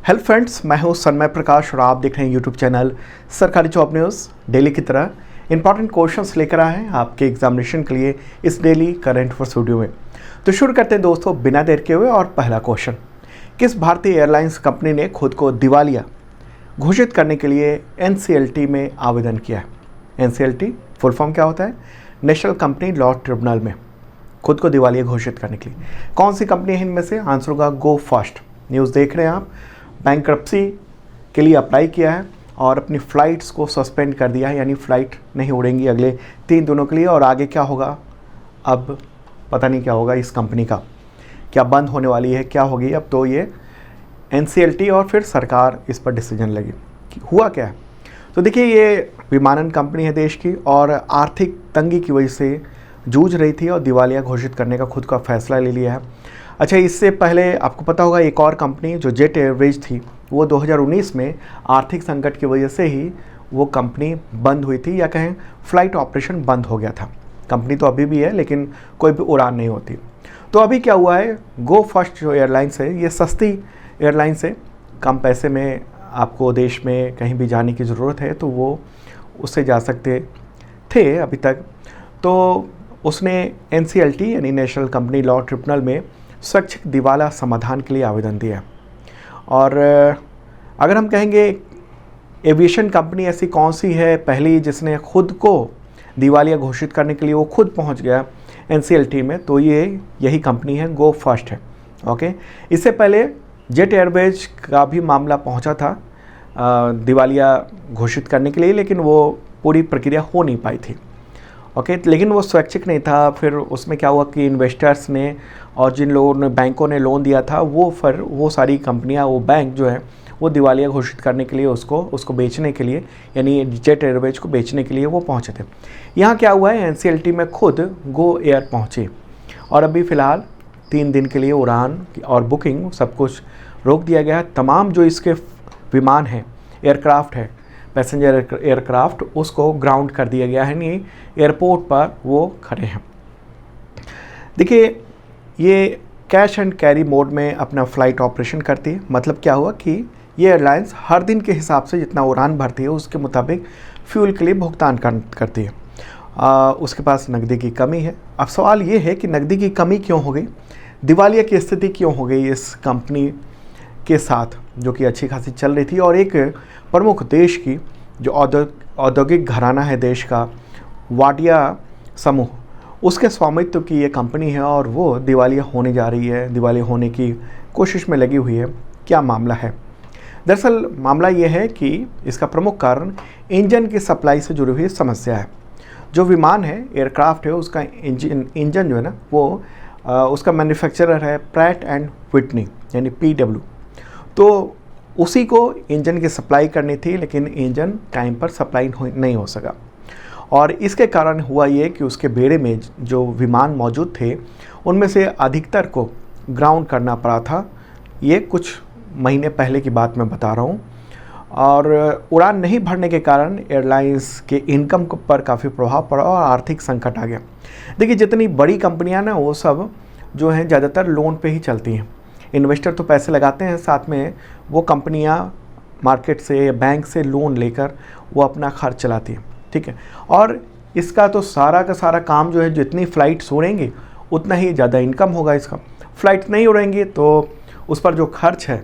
Hello friends, मैं हूं सन्मय प्रकाश और आप देख रहे हैं यूट्यूब चैनल सरकारी जॉब न्यूज़। डेली की तरह इंपॉर्टेंट क्वेश्चंस लेकर आए हैं आपके एग्जामिनेशन के लिए इस डेली करंट अफेयर्स वीडियो में। तो शुरू करते हैं दोस्तों बिना देर के हुए। और पहला क्वेश्चन, किस भारतीय एयरलाइंस कंपनी ने खुद को दिवालिया घोषित करने के लिए NCLT में आवेदन किया है? NCLT फुल फॉर्म क्या होता है? नेशनल कंपनी लॉ ट्रिब्यूनल में खुद को दिवालिया घोषित करने के लिए कौन सी कंपनी है इनमें से? आंसर होगा गो फर्स्ट। न्यूज़ देख रहे हैं आप। बैंक्रप्सी के लिए अप्लाई किया है और अपनी फ़्लाइट्स को सस्पेंड कर दिया है, यानी फ़्लाइट नहीं उड़ेंगी अगले 3 दिनों के लिए। और आगे क्या होगा अब पता नहीं क्या होगा इस कंपनी का, क्या बंद होने वाली है, क्या होगी अब। तो ये NCLT और फिर सरकार इस पर डिसीजन लगी। हुआ क्या है तो देखिए, ये विमानन कंपनी है देश की और आर्थिक तंगी की वजह से जूझ रही थी और दिवालिया घोषित करने का खुद का फैसला ले लिया है। अच्छा, इससे पहले आपको पता होगा एक और कंपनी जो जेट एयरवेज थी, वो 2019 में आर्थिक संकट की वजह से ही वो कंपनी बंद हुई थी, या कहें फ़्लाइट ऑपरेशन बंद हो गया था। कंपनी तो अभी भी है लेकिन कोई भी उड़ान नहीं होती। तो अभी क्या हुआ है, गो फर्स्ट जो एयरलाइंस है ये सस्ती एयरलाइंस है, कम पैसे में आपको देश में कहीं भी जाने की ज़रूरत है तो वो उससे जा सकते थे अभी तक। तो उसने NCLT यानी नेशनल कंपनी लॉ ट्रिब्यूनल में स्वैच्छिक दिवाला समाधान के लिए आवेदन दिया है। और अगर हम कहेंगे एविएशन कंपनी ऐसी कौन सी है पहली जिसने खुद को दिवालिया घोषित करने के लिए वो खुद पहुंच गया NCLT में, तो ये यही कंपनी है, गो फर्स्ट है। ओके, इससे पहले जेट एयरवेज का भी मामला पहुंचा था दिवालिया घोषित करने के लिए, लेकिन वो पूरी प्रक्रिया हो नहीं पाई थी। ओके, लेकिन वो स्वैच्छिक नहीं था। फिर उसमें क्या हुआ कि इन्वेस्टर्स ने और जिन लोगों ने बैंकों ने लोन दिया था वो सारी कंपनियां, वो बैंक जो है वो दिवालिया घोषित करने के लिए उसको बेचने के लिए, यानी जेट एयरवेज को बेचने के लिए वो पहुंचे थे। यहाँ क्या हुआ है, NCLT में खुद गो एयर पहुंचे और अभी फ़िलहाल 3 दिन के लिए उड़ान और बुकिंग सब कुछ रोक दिया गया है। तमाम जो इसके विमान हैं, एयरक्राफ्ट है, पैसेंजर एयरक्राफ्ट, उसको ग्राउंड कर दिया गया है, नहीं एयरपोर्ट पर वो खड़े हैं। देखिए, ये कैश एंड कैरी मोड में अपना फ़्लाइट ऑपरेशन करती है। मतलब क्या हुआ कि ये एयरलाइंस हर दिन के हिसाब से जितना उड़ान भरती है उसके मुताबिक फ्यूल के लिए भुगतान करती है। उसके पास नकदी की कमी है। अब सवाल ये है कि नकदी की कमी क्यों हो गई, दिवालिया की स्थिति क्यों हो गई इस कंपनी के साथ जो कि अच्छी खासी चल रही थी। और एक प्रमुख देश की जो औद्योगिक घराना है देश का, वाडिया समूह, उसके स्वामित्व की ये कंपनी है और वो दिवालिया होने जा रही है, दिवालिया होने की कोशिश में लगी हुई है। क्या मामला है? दरअसल मामला ये है कि इसका प्रमुख कारण इंजन की सप्लाई से जुड़ी हुई समस्या है। जो विमान है, एयरक्राफ्ट है, उसका इंजन जो है ना वो उसका मैन्युफैक्चरर है प्रैट एंड व्हिटनी यानी PW। तो उसी को इंजन की सप्लाई करनी थी, लेकिन इंजन टाइम पर सप्लाई नहीं हो सका। और इसके कारण हुआ ये कि उसके बेड़े में जो विमान मौजूद थे उनमें से अधिकतर को ग्राउंड करना पड़ा था। ये कुछ महीने पहले की बात मैं बता रहा हूँ। और उड़ान नहीं भरने के कारण एयरलाइंस के इनकम पर काफ़ी प्रभाव पड़ा और आर्थिक संकट आ गया। देखिए, जितनी बड़ी कंपनियां ना वो सब जो हैं ज़्यादातर लोन पे ही चलती हैं। इन्वेस्टर तो पैसे लगाते हैं, साथ में वो कंपनियां मार्केट से या बैंक से लोन लेकर वो अपना खर्च चलाती हैं। ठीक है, और इसका तो सारा का सारा काम जो है, जितनी फ़्लाइट्स उड़ेंगी उतना ही ज़्यादा इनकम होगा इसका। फ़्लाइट्स नहीं उड़ेंगी तो उस पर जो खर्च है,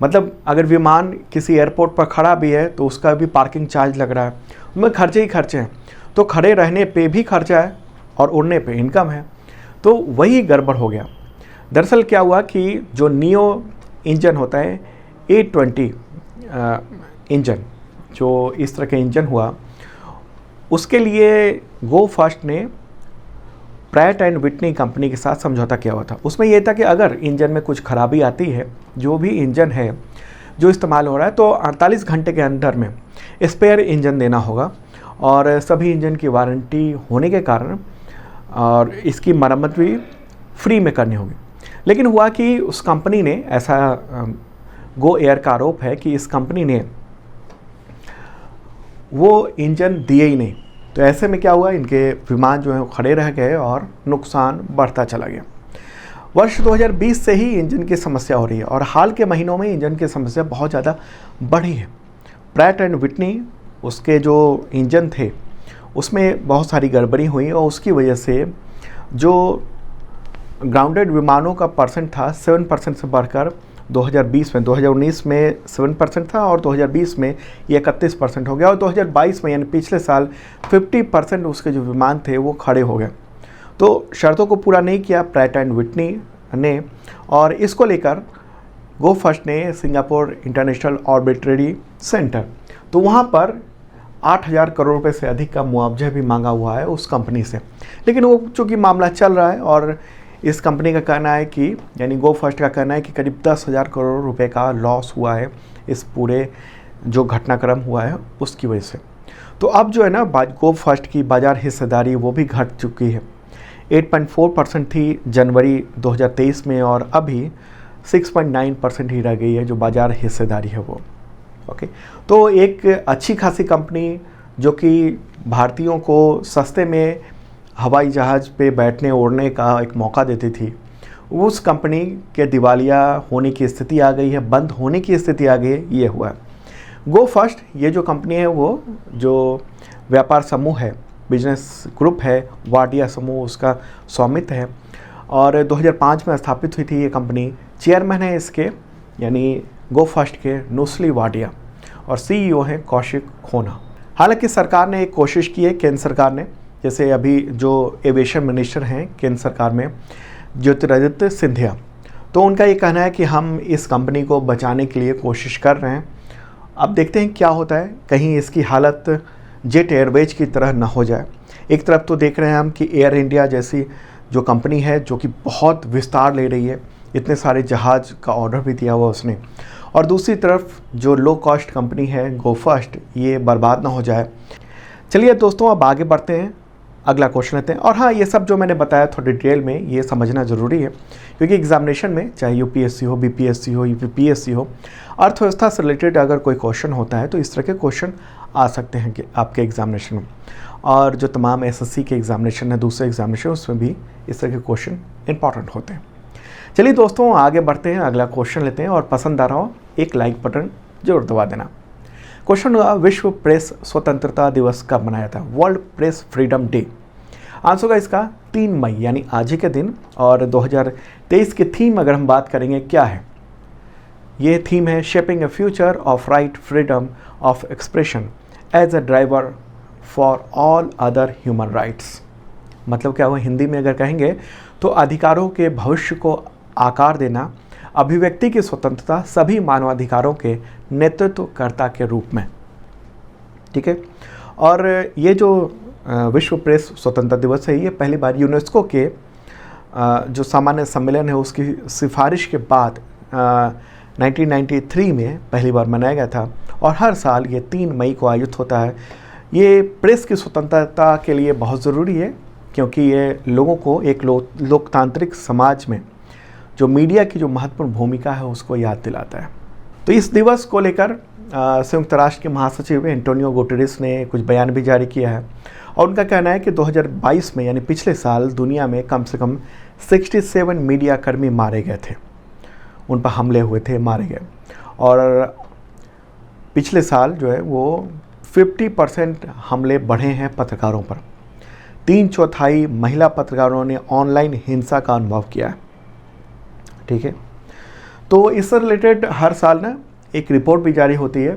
मतलब अगर विमान किसी एयरपोर्ट पर खड़ा भी है तो उसका भी पार्किंग चार्ज लग रहा है, उनमें खर्चे ही खर्चे हैं। तो खड़े रहने पे भी खर्चा है और उड़ने पे इनकम है, तो वही गड़बड़ हो गया। दरअसल क्या हुआ कि जो नियो इंजन होता है, A20 इंजन, जो इस तरह का इंजन हुआ, उसके लिए गो फर्स्ट ने प्रैट एंड व्हिटनी कंपनी के साथ समझौता किया हुआ था। उसमें यह था कि अगर इंजन में कुछ खराबी आती है, जो भी इंजन है जो इस्तेमाल हो रहा है, तो 48 घंटे के अंदर में स्पेयर इंजन देना होगा और सभी इंजन की वारंटी होने के कारण और इसकी मरम्मत भी फ्री में करनी होगी। लेकिन हुआ कि उस कंपनी ने ऐसा, गो एयर का आरोप है कि इस कंपनी ने वो इंजन दिए ही नहीं। तो ऐसे में क्या हुआ, इनके विमान जो है खड़े रह गए और नुकसान बढ़ता चला गया। वर्ष 2020 से ही इंजन की समस्या हो रही है और हाल के महीनों में इंजन की समस्या बहुत ज़्यादा बढ़ी है। प्रैट एंड विटनी उसके जो इंजन थे उसमें बहुत सारी गड़बड़ी हुई और उसकी वजह से जो ग्राउंडेड विमानों का परसेंट था 7% से बढ़कर 2019 में 7% था और 2020 में ये 31% हो गया और 2022 में यानी पिछले साल 50% उसके जो विमान थे वो खड़े हो गए। तो शर्तों को पूरा नहीं किया प्रैट एंड विटनी ने और इसको लेकर गो फर्स्ट ने सिंगापुर इंटरनेशनल आर्बिट्रेरी सेंटर तो वहाँ पर 8,000 करोड़ रुपए से अधिक का मुआवजा भी मांगा हुआ है उस कंपनी से। लेकिन वो चूँकि मामला चल रहा है और इस कंपनी का कहना है कि यानी गो फर्स्ट का कहना है कि करीब 10,000 करोड़ रुपए का लॉस हुआ है इस पूरे जो घटनाक्रम हुआ है उसकी वजह से। तो अब जो है ना गो फर्स्ट की बाज़ार हिस्सेदारी वो भी घट चुकी है। 8.4% थी जनवरी 2023 में और अभी 6.9% ही रह गई है जो बाज़ार हिस्सेदारी है वो। ओके, तो एक अच्छी खासी कंपनी जो कि भारतीयों को सस्ते में हवाई जहाज़ पे बैठने ओढ़ने का एक मौका देती थी, उस कंपनी के दिवालिया होने की स्थिति आ गई है, बंद होने की स्थिति आ गई है, ये हुआ है। गो फर्स्ट ये जो कंपनी है वो जो व्यापार समूह है, बिजनेस ग्रुप है, वाडिया समूह उसका स्वामित्व है और 2005 में स्थापित हुई थी ये कंपनी। चेयरमैन है इसके यानी गो फर्स्ट के नुस्ली वाडिया और सीईओ हैं कौशिक खोना। हालांकि सरकार ने एक कोशिश की है, केंद्र सरकार ने, जैसे अभी जो एविएशन मिनिस्टर हैं केंद्र सरकार में ज्योतिरादित्य सिंधिया, तो उनका ये कहना है कि हम इस कंपनी को बचाने के लिए कोशिश कर रहे हैं। अब देखते हैं क्या होता है, कहीं इसकी हालत जेट एयरवेज की तरह ना हो जाए। एक तरफ तो देख रहे हैं हम कि एयर इंडिया जैसी जो कंपनी है जो कि बहुत विस्तार ले रही है, इतने सारे जहाज़ का ऑर्डर भी दिया हुआ उसने, और दूसरी तरफ जो लो कॉस्ट कंपनी है गो फर्स्ट ये बर्बाद ना हो जाए। चलिए दोस्तों अब आगे बढ़ते हैं, अगला क्वेश्चन लेते हैं। और हाँ, ये सब जो मैंने बताया थोड़ा डिटेल में ये समझना ज़रूरी है क्योंकि एग्जामिनेशन में चाहे यूपीएससी हो, बीपीएससी हो, यूपीएससी हो, अर्थव्यवस्था से रिलेटेड अगर कोई क्वेश्चन होता है तो इस तरह के क्वेश्चन आ सकते हैं कि आपके एग्जामिनेशन में, और जो तमाम एसएससी के एग्जामिनेशन है, दूसरे एग्जामिनेशन, उसमें भी इस तरह के क्वेश्चन इंपॉर्टेंट होते हैं। चलिए दोस्तों आगे बढ़ते हैं, अगला क्वेश्चन लेते हैं और पसंद आ रहा हो एक लाइक बटन जरूर दबा देना। क्वेश्चन हुआ विश्व प्रेस स्वतंत्रता दिवस कब मनाया था? World press freedom day. Answer होगा इसका 3 मई यानी आज ही के दिन। और 2023 की थीम अगर हम बात करेंगे क्या है, ये थीम है shaping a future of right freedom of expression as a driver for all other human rights. मतलब क्या हुआ हिंदी में अगर कहेंगे तो अधिकारों के भविष्य को आकार देना, अभिव्यक्ति की स्वतंत्रता सभी मानवाधिकारों के नेतृत्वकर्ता के रूप में। ठीक है, और ये जो विश्व प्रेस स्वतंत्रता दिवस है ये पहली बार यूनेस्को के जो सामान्य सम्मेलन है उसकी सिफारिश के बाद 1993 में पहली बार मनाया गया था और हर साल ये 3 मई को आयोजित होता है। ये प्रेस की स्वतंत्रता के लिए बहुत ज़रूरी है क्योंकि ये लोगों को एक लोकतांत्रिक समाज में जो मीडिया की जो महत्वपूर्ण भूमिका है उसको याद दिलाता है। तो इस दिवस को लेकर संयुक्त राष्ट्र के महासचिव एंटोनियो गुटेरेस ने कुछ बयान भी जारी किया है और उनका कहना है कि 2022 में यानी पिछले साल दुनिया में कम से कम 67 मीडिया कर्मी मारे गए थे, उन पर हमले हुए थे, मारे गए। और पिछले साल जो है वो 50% हमले बढ़े हैं पत्रकारों पर। 3/4 महिला पत्रकारों ने ऑनलाइन हिंसा का अनुभव किया है। ठीक है, तो इससे रिलेटेड हर साल ना एक रिपोर्ट भी जारी होती है,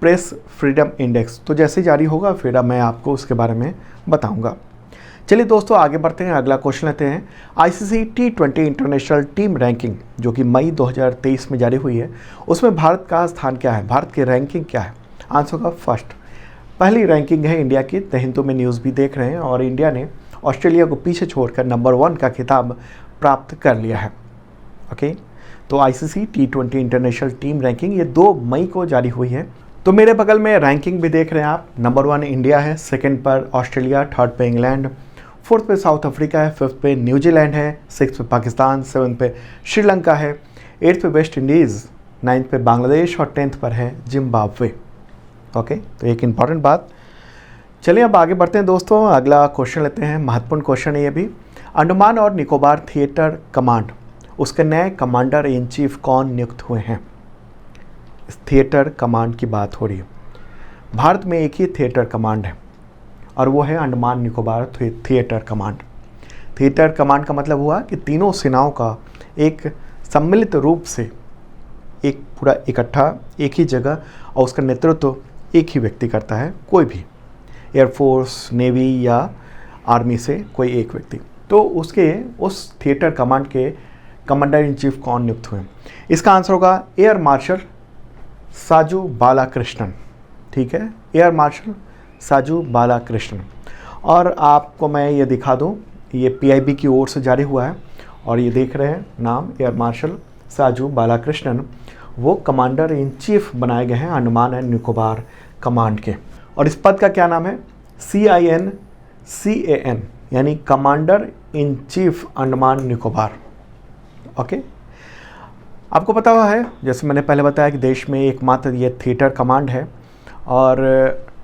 प्रेस फ्रीडम इंडेक्स। तो जैसे जारी होगा फिर मैं आपको उसके बारे में बताऊंगा। चलिए दोस्तों आगे बढ़ते हैं, अगला क्वेश्चन लेते हैं। ICC T20 international team ranking जो कि मई 2023 में जारी हुई है उसमें भारत का स्थान क्या है? भारत की रैंकिंग क्या है? आंसर का फर्स्ट। पहली रैंकिंग है इंडिया की, हिंदू में न्यूज़ भी देख रहे हैं, और इंडिया ने ऑस्ट्रेलिया को पीछे छोड़कर नंबर 1 का खिताब प्राप्त कर लिया है। ओके, तो ICC T20 international team ranking ये 2 मई को जारी हुई है। तो मेरे बगल में रैंकिंग भी देख रहे हैं आप, नंबर 1 इंडिया है, सेकंड पर ऑस्ट्रेलिया, थर्ड पे इंग्लैंड, फोर्थ पे साउथ अफ्रीका है, फिफ्थ पे न्यूजीलैंड है, सिक्स पे पाकिस्तान, सेवन्थ पे श्रीलंका है, eighth pay West Indies, ninth पे बांग्लादेश और 10th पर है जिम्बाब्वे। ओके, तो एक इम्पॉर्टेंट बात। चलिए अब आगे बढ़ते हैं दोस्तों, अगला क्वेश्चन लेते हैं, महत्वपूर्ण क्वेश्चन है ये भी। अंडमान और निकोबार थिएटर कमांड, उसके नए कमांडर इन चीफ कौन नियुक्त हुए हैं? इस थिएटर कमांड की बात हो रही है। भारत में एक ही थिएटर कमांड है और वो है Andaman Nicobar theatre command. Theatre command का मतलब हुआ कि तीनों सेनाओं का एक सम्मिलित रूप से एक पूरा इकट्ठा एक ही जगह, और उसका नेतृत्व एक ही व्यक्ति करता है, कोई भी एयरफोर्स, नेवी या आर्मी से कोई एक व्यक्ति। तो उसके उस थिएटर कमांड के कमांडर इन चीफ कौन नियुक्त हुए? इसका आंसर होगा एयर मार्शल साजू बालाकृष्णन। ठीक है, एयर मार्शल साजू बालाकृष्णन। और आपको मैं ये दिखा दूँ, ये पीआईबी की ओर से जारी हुआ है और ये देख रहे हैं नाम एयर मार्शल साजू बालाकृष्णन, वो कमांडर इन चीफ बनाए गए हैं अंडमान एंड निकोबार कमांड के। और इस पद का क्या नाम है? CINCAN, यानी commander in chief Andaman Nicobar. Okay, आपको पता हुआ है, जैसे मैंने पहले बताया कि देश में एकमात्र ये थिएटर कमांड है और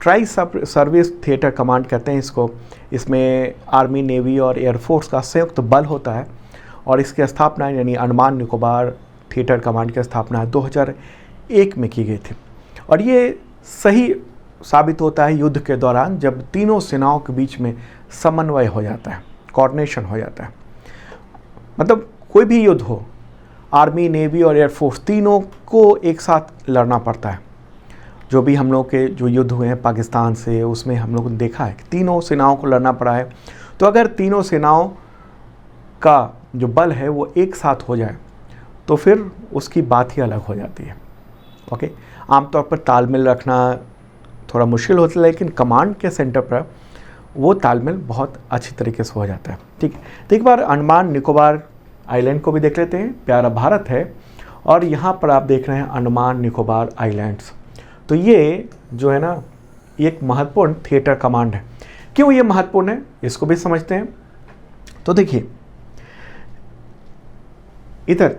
ट्राई सर्विस थिएटर कमांड कहते हैं इसको। इसमें आर्मी, नेवी और एयरफोर्स का संयुक्त बल होता है और इसकी स्थापना यानी अंडमान निकोबार थिएटर कमांड की स्थापना 2001 में की गई थी। और ये सही साबित होता है युद्ध के दौरान, जब तीनों सेनाओं के बीच में समन्वय हो जाता है, कोऑर्डिनेशन हो जाता है। मतलब कोई भी युद्ध हो, आर्मी, नेवी और एयरफोर्स तीनों को एक साथ लड़ना पड़ता है। जो भी हम लोग के जो युद्ध हुए हैं पाकिस्तान से, उसमें हम लोगों ने देखा है कि तीनों सेनाओं को लड़ना पड़ा है। तो अगर तीनों सेनाओं का जो बल है वो एक साथ हो जाए तो फिर उसकी बात ही अलग हो जाती है। ओके, आमतौर पर तालमेल रखना थोड़ा मुश्किल होता है, लेकिन कमांड के सेंटर पर वो तालमेल बहुत अच्छी तरीके से हो जाता है। ठीक है, तो एक बार अंडमान निकोबार आइलैंड को भी देख लेते हैं। प्यारा भारत है और यहाँ पर आप देख रहे हैं अंडमान निकोबार आइलैंड्स। तो ये जो है ना, ये एक महत्वपूर्ण थिएटर कमांड है। क्यों ये महत्वपूर्ण है, इसको भी समझते हैं। तो देखिए, इधर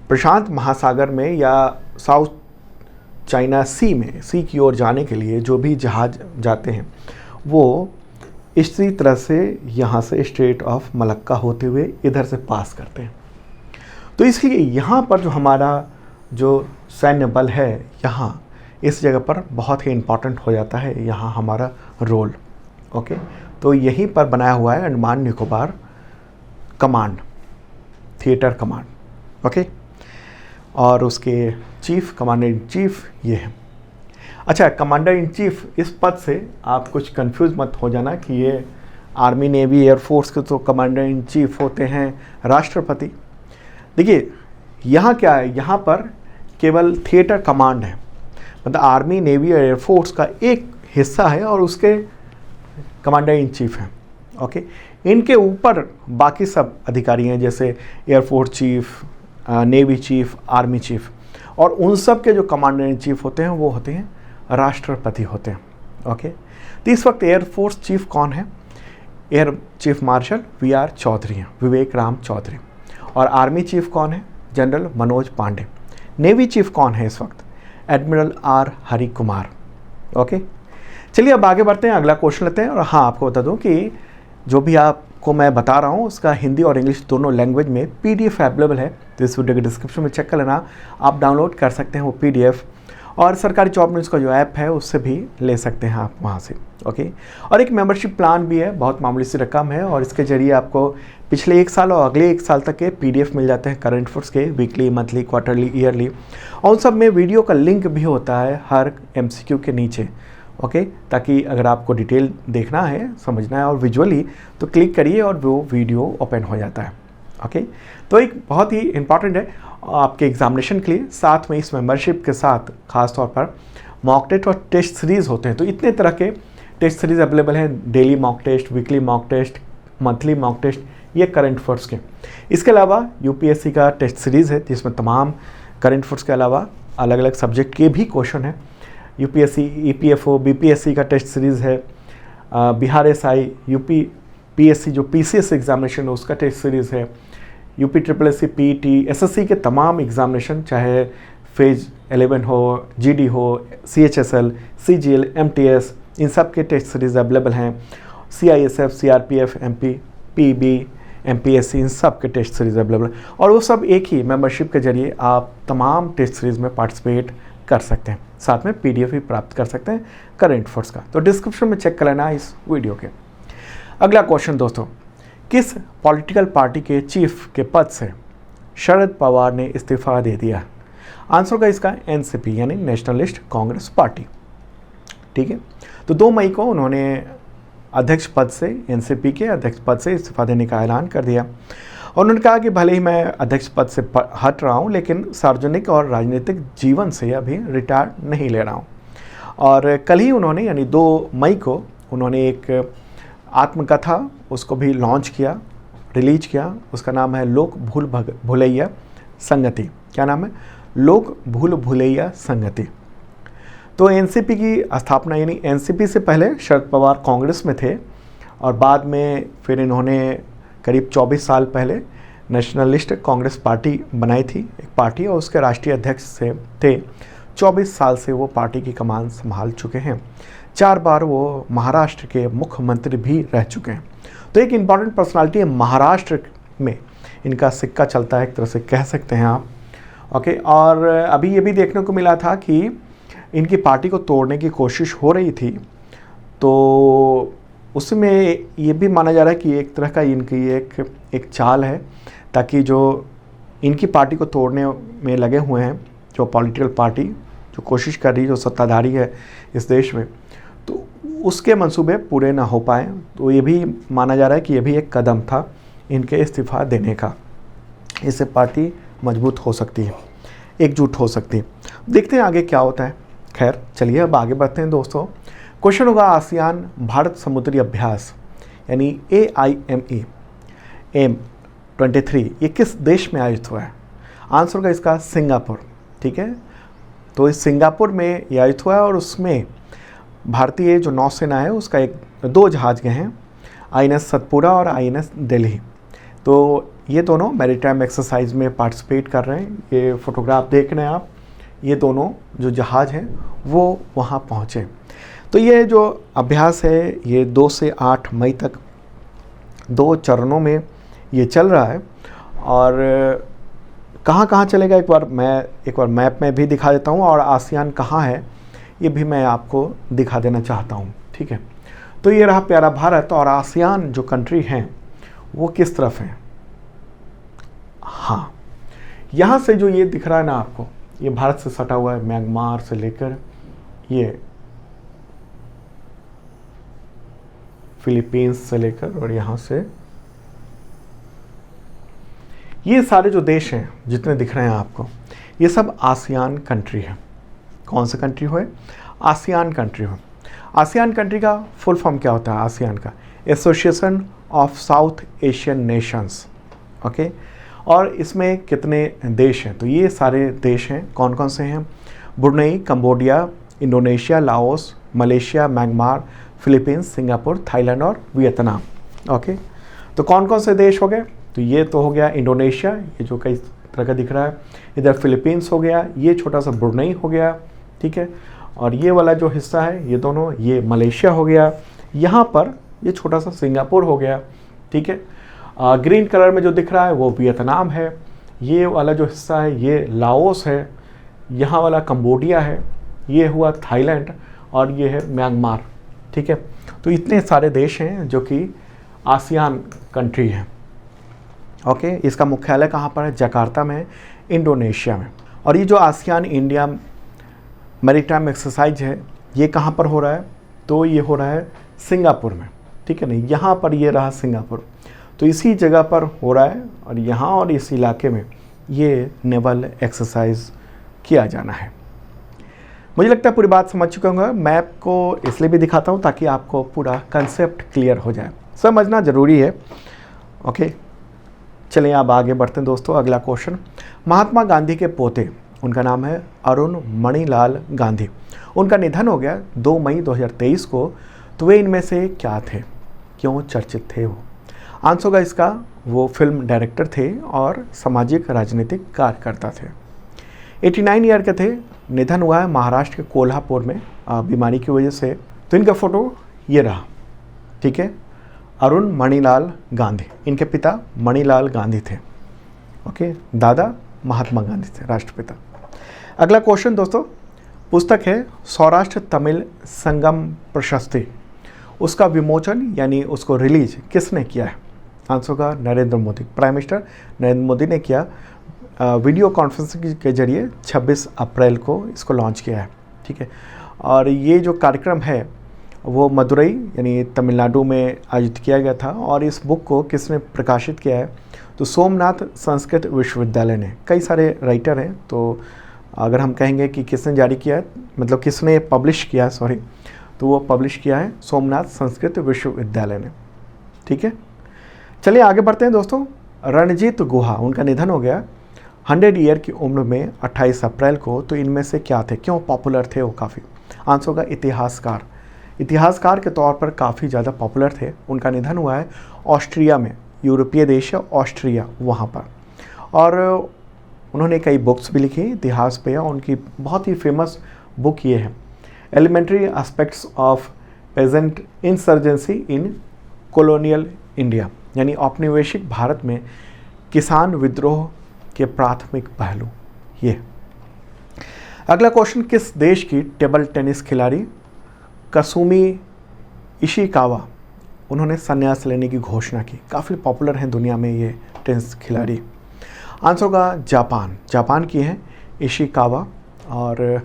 प्रशांत महासागर में या साउथ चाइना सी में, सी की ओर जाने के लिए जो भी जहाज जाते हैं वो इसी तरह से यहाँ से स्ट्रेट ऑफ मलक्का होते हुए इधर से पास करते हैं। तो इसलिए यहाँ पर जो हमारा जो सैन्य बल है, यहाँ इस जगह पर बहुत ही इम्पॉर्टेंट हो जाता है यहाँ हमारा रोल। ओके, तो यहीं पर बनाया हुआ है Andaman Nicobar command, theatre command. Okay, और उसके चीफ, कमांडर इन चीफ ये है। अच्छा, कमांडर इन चीफ इस पद से आप कुछ कंफ्यूज मत हो जाना कि ये आर्मी, नेवी, एयरफोर्स के तो कमांडर इन चीफ होते हैं राष्ट्रपति। देखिए यहाँ क्या है, यहाँ पर केवल थिएटर कमांड है, मतलब आर्मी, नेवी और एयरफोर्स का एक हिस्सा है और उसके कमांडर इन चीफ हैं। ओके, इनके ऊपर बाकी सब अधिकारी हैं, जैसे air force chief, navy chief, army chief, और उन सब के जो कमांडर इन चीफ होते हैं वो होते हैं राष्ट्रपति होते हैं। ओके, तो इस वक्त एयरफोर्स चीफ कौन है? Air chief marshal VR Chaudhary हैं, विवेक राम चौधरी। और आर्मी चीफ कौन है? General Manoj Pandey. Navy chief कौन है इस वक्त? Admiral R Hari Kumar. Okay, चलिए अब आगे बढ़ते हैं, अगला क्वेश्चन लेते हैं। और हाँ, आपको बता दूं कि जो भी आपको मैं बता रहा हूँ उसका हिंदी और इंग्लिश दोनों लैंग्वेज में PDF अवेलेबल है, तो इस वीडियो के डिस्क्रिप्शन में चेक कर लेना, आप डाउनलोड कर सकते हैं वो PDF। और सरकारी जॉब न्यूज़ का जो ऐप है उससे भी ले सकते हैं आप वहाँ से। ओके, और एक मेंबरशिप प्लान भी है, बहुत मामूली सी रकम है और इसके जरिए आपको पिछले 1 साल और अगले 1 साल तक के PDF मिल जाते हैं करंट अफेयर्स के, वीकली, मंथली, क्वार्टरली, ईयरली, और उन सब में वीडियो का लिंक भी होता है हर MCQ के नीचे। ओके, ताकि अगर आपको डिटेल देखना है, समझना है और विजुअली, तो क्लिक करिए और वो वीडियो ओपन हो जाता है। ओके, तो एक बहुत ही इम्पॉर्टेंट है आपके एग्जामिनेशन के लिए। साथ में इस मेंबरशिप के साथ खास तौर पर मॉक टेस्ट और टेस्ट सीरीज़ होते हैं। तो इतने तरह के टेस्ट सीरीज़ अवेलेबल हैं, daily mock test, weekly mock test, monthly mock test, ये करंट अफेयर्स के। इसके अलावा UPSC का टेस्ट सीरीज़ है जिसमें तमाम करंट अफेयर्स के अलावा अलग अलग सब्जेक्ट के भी क्वेश्चन हैं। UPSC, EPFO, BPSC का टेस्ट सीरीज़ है, बिहार SI, UPSC जो PCS एग्जामिनेशन है उसका टेस्ट सीरीज़ है, UPSSC, PET, SSC के तमाम एग्जामिनेशन, चाहे फेज 11 हो, GD हो, CHSL, CGL, MTS, इन सब के टेस्ट सीरीज़ अवेलेबल हैं। CISF, CRPF, MP PB, MPSC, इन सब के टेस्ट सीरीज़ अवेलेबल, और वो सब एक ही मेंबरशिप के जरिए आप तमाम टेस्ट सीरीज़ में पार्टिसिपेट कर सकते हैं। साथ में PDF भी प्राप्त कर सकते हैं करंट अफेयर्स का, तो डिस्क्रिप्शन में चेक कर लेना इस वीडियो के। अगला क्वेश्चन दोस्तों, किस पॉलिटिकल पार्टी के चीफ के पद से शरद पवार ने इस्तीफा दे दिया? आंसर होगा इसका NCP यानी नेशनलिस्ट कांग्रेस पार्टी। ठीक है, तो 2 मई को उन्होंने अध्यक्ष पद से, NCP के अध्यक्ष पद से इस्तीफा देने का ऐलान कर दिया, और उन्होंने कहा कि भले ही मैं अध्यक्ष पद से हट रहा हूं, लेकिन सार्वजनिक और राजनीतिक जीवन से अभी रिटायर नहीं ले रहा हूं। और कल ही उन्होंने यानी 2 मई को उन्होंने एक आत्मकथा उसको भी लॉन्च किया, रिलीज किया। उसका नाम है लोक भूल भुलैया संगति। क्या नाम है? लोक भूल भुलैया संगति। तो NCP की स्थापना, यानी NCP से पहले शरद पवार कांग्रेस में थे, और बाद में फिर इन्होंने करीब 24 साल पहले नेशनलिस्ट कांग्रेस पार्टी बनाई थी, एक पार्टी, और उसके राष्ट्रीय अध्यक्ष से थे। 24 साल से वो पार्टी की कमान संभाल चुके हैं। 4 बार वो महाराष्ट्र के मुख्यमंत्री भी रह चुके हैं। तो एक इम्पॉर्टेंट पर्सनालिटी है, महाराष्ट्र में इनका सिक्का चलता है, एक तरह से कह सकते हैं आप। ओके, और अभी ये भी देखने को मिला था कि इनकी पार्टी को तोड़ने की कोशिश हो रही थी, तो उसमें ये भी माना जा रहा है कि एक तरह का इनकी एक चाल है, ताकि जो इनकी पार्टी को तोड़ने में लगे हुए हैं, जो पॉलिटिकल पार्टी जो कोशिश कर रही है, जो सत्ताधारी है इस देश में, तो उसके मंसूबे पूरे ना हो पाए। तो ये भी माना जा रहा है कि ये भी एक कदम था इनके इस्तीफा देने का। इससे पार्टी मजबूत हो सकती है, एकजुट हो सकती है। देखते हैं आगे क्या होता है। खैर चलिए अब आगे बढ़ते हैं दोस्तों। क्वेश्चन होगा, आसियान भारत समुद्री अभ्यास यानी AIME M23 ये किस देश में आयोजित हुआ है? आंसर होगा इसका सिंगापुर। ठीक है, तो इस सिंगापुर में ये आयोजित हुआ है, और उसमें भारतीय जो नौसेना है उसका 2 जहाज गए हैं, INS सतपुरा और INS दिल्ली। तो ये दोनों मैरीटाइम एक्सरसाइज में पार्टिसिपेट कर रहे हैं। ये फोटोग्राफ देख रहे हैं आप, ये दोनों जो जहाज हैं वो वहाँ पहुँचे। तो ये जो अभ्यास है ये 2 से 8 मई तक 2 चरणों में ये चल रहा है। और कहाँ कहाँ चलेगा एक बार मैप में भी दिखा देता हूँ, और आसियान कहाँ है ये भी मैं आपको दिखा देना चाहता हूँ। ठीक है, तो ये रहा प्यारा भारत, और आसियान जो कंट्री हैं वो किस तरफ हैं? हाँ, यहाँ से जो ये दिख रहा है ना आपको, ये भारत से सटा हुआ है, म्यांमार से लेकर ये फिलीपींस से लेकर, और यहाँ से ये सारे जो देश हैं जितने दिख रहे हैं आपको, ये सब आसियान कंट्री है। कौन सा कंट्री हो? आसियान कंट्री हो। आसियान कंट्री का फुल फॉर्म क्या होता है? आसियान का association of south Asian Nations. Okay, और इसमें कितने देश हैं? तो ये सारे देश हैं। कौन कौन से हैं? Brunei, Cambodia, Indonesia, Laos, Malaysia, Myanmar, Philippines, Singapore, Thailand और वियतनाम। ओके, तो कौन कौन से देश हो गए? तो ये तो हो गया इंडोनेशिया, ये जो कई तरह का दिख रहा है। इधर फिलीपींस हो गया, ये छोटा सा ब्रुनेई हो गया। ठीक है, और ये वाला जो हिस्सा है ये दोनों, ये मलेशिया हो गया। यहाँ पर ये छोटा सा सिंगापुर हो गया। ठीक है, ग्रीन कलर में जो दिख रहा है वो वियतनाम है। ये वाला जो हिस्सा है ये लाओस है। यहाँ वाला कंबोडिया है। ये हुआ थाईलैंड, और ये है म्यांमार। ठीक है, तो इतने सारे देश हैं जो कि आसियान कंट्री हैं। ओके, इसका मुख्यालय कहाँ पर है? जकार्ता में, इंडोनेशिया में। और ये जो आसियान इंडिया मैरीटाइम एक्सरसाइज है ये कहाँ पर हो रहा है? तो ये हो रहा है सिंगापुर में। ठीक है, नहीं यहाँ पर ये रहा सिंगापुर, तो इसी जगह पर हो रहा है, और यहाँ और इस इलाके में ये नेवल एक्सरसाइज किया जाना है। मुझे लगता है पूरी बात समझ चुके होंगे। मैप को इसलिए भी दिखाता हूँ ताकि आपको पूरा कंसेप्ट क्लियर हो जाए, समझना ज़रूरी है। ओके, चलिए अब आगे बढ़ते हैं दोस्तों। अगला क्वेश्चन, महात्मा गांधी के पोते, उनका नाम है अरुण मणिलाल गांधी, उनका निधन हो गया 2 मई 2023 को। तो वे इनमें से क्या थे, क्यों चर्चित थे वो? आंसर होगा इसका, वो फिल्म डायरेक्टर थे और सामाजिक राजनीतिक कार्यकर्ता थे। 89 ईयर के थे। निधन हुआ है महाराष्ट्र के कोल्हापुर में बीमारी की वजह से। तो इनका फ़ोटो ये रहा। ठीक है, अरुण मणिलाल गांधी, इनके पिता मणिलाल गांधी थे। ओके, दादा महात्मा गांधी थे, राष्ट्रपिता। अगला क्वेश्चन दोस्तों, पुस्तक है सौराष्ट्र तमिल संगम प्रशस्ति, उसका विमोचन यानी उसको रिलीज किसने किया है? आंसर होगा नरेंद्र मोदी, प्राइम मिनिस्टर नरेंद्र मोदी ने किया। वीडियो कॉन्फ्रेंसिंग के जरिए 26 अप्रैल को इसको लॉन्च किया है। ठीक है, और ये जो कार्यक्रम है वो मदुरई यानी तमिलनाडु में आयोजित किया गया था। और इस बुक को किसने प्रकाशित किया है? तो सोमनाथ संस्कृत विश्वविद्यालय ने। कई सारे राइटर हैं, तो अगर हम कहेंगे कि किसने जारी किया है, मतलब किसने पब्लिश किया है, सॉरी, तो वो पब्लिश किया है सोमनाथ संस्कृत विश्वविद्यालय ने। ठीक है, चलिए आगे बढ़ते हैं दोस्तों। रणजीत गुहा, उनका निधन हो गया 100 ईयर की उम्र में 28 अप्रैल को। तो इनमें से क्या थे, क्यों पॉपुलर थे वो काफ़ी? आंसर होगा इतिहासकार, इतिहासकार के तौर पर काफ़ी ज़्यादा पॉपुलर थे। उनका निधन हुआ है ऑस्ट्रिया में, यूरोपीय देश है ऑस्ट्रिया, वहाँ पर। और उन्होंने कई बुक्स भी लिखी इतिहास पे। उनकी बहुत ही फेमस बुक ये है, elementary aspects of peasant insurgency in colonial India, यानी औपनिवेशिक भारत में किसान विद्रोह के प्राथमिक पहलू। ये अगला क्वेश्चन, किस देश की टेबल टेनिस खिलाड़ी कासुमी इशिकावा, उन्होंने संन्यास लेने की घोषणा की? काफ़ी पॉपुलर हैं दुनिया में ये टेनिस खिलाड़ी। आंसर होगा जापान, जापान की हैं इशिकावा। और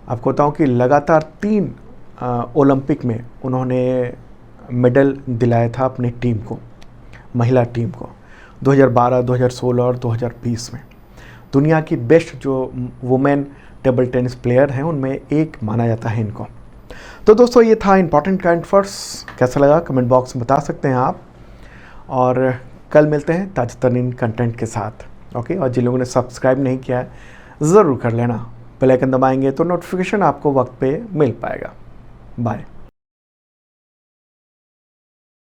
आपको बताऊं कि लगातार 3 ओलंपिक में उन्होंने मेडल दिलाया था अपनी टीम को, महिला टीम को, 2012, 2016 और 2020 में। दुनिया की बेस्ट जो वुमेन टेबल टेनिस प्लेयर हैं उनमें एक माना जाता है इनको। तो दोस्तों ये था इंपॉर्टेंट करंट अफेयर्स। कैसा लगा कमेंट बॉक्स में बता सकते हैं आप। और कल मिलते हैं ताज़ा तरीन कंटेंट के साथ। ओके, और जिन लोगों ने सब्सक्राइब नहीं किया है ज़रूर कर लेना, बेल आइकन दबाएंगे तो नोटिफिकेशन आपको वक्त पे मिल पाएगा। बाय।